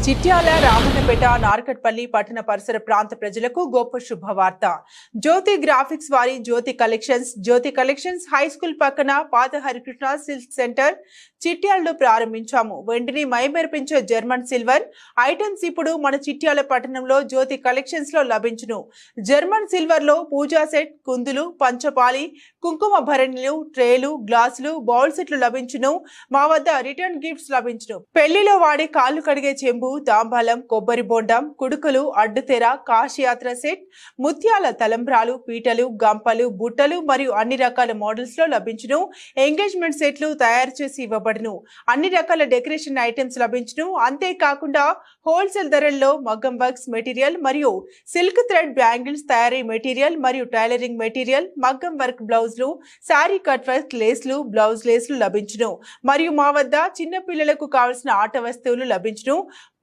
చిట్యాల రామన్నపేట నార్కట్పల్లి పట్టణ పరిసర ప్రాంత ప్రజలకు గొప్ప శుభవార్త. జ్యోతి గ్రాఫిక్స్ వారి జ్యోతి కలెక్షన్స్ హై స్కూల్ పక్కన పాత హరికృష్ణ సిల్క్ సెంటర్ చిట్యాలలో ప్రారంభించాము. వెండిని మైమెరిపించే జర్మన్ సిల్వర్ ఐటమ్స్ ఇప్పుడు మన చిట్యాల పట్టణంలో జ్యోతి కలెక్షన్స్ లో లభించును. జర్మన్ సిల్వర్ లో పూజా సెట్, కుందులు, పంచపాలి, కుంకుమ భరణిలు, ట్రేలు, గ్లాసులు, బౌల్ సెట్లు లభించును. మా వద్ద రిటర్న్ గిఫ్ట్స్ లభించును. పెళ్లిలో వాడే కాళ్ళు కడిగే చెంబు, తాంబాలం, కొబ్బరి బొండం, కుడుకలు, అడ్డుతెర, కాశయాత్ర సెట్, ముత్యాల తలంబ్రాలు, పీటలు, గంపలు, బుట్టలు మరియు అన్ని రకాల మోడల్స్ లో లభించును. ఎంగేజ్మెంట్ సెట్లు తయారు చేసి ఇవ్వబడును. అన్ని రకాల డెకరేషన్ ఐటమ్స్ లభించును. అంతేకాకుండా హోల్సేల్ ధరల్లో మగ్గం వర్క్స్ మెటీరియల్ మరియు సిల్క్ థ్రెడ్ బ్యాంగిల్స్ తయారీ మెటీరియల్ మరియు టైలరింగ్ మెటీరియల్, మగ్గం వర్క్ బ్లౌజ్లు, శారీ కట్ వర్క్ లేస్లు, బ్లౌజ్ లేస్లు లభించును. మరియు మా వద్ద చిన్న పిల్లలకు కావలసిన ఆట వస్తువులు లభించును.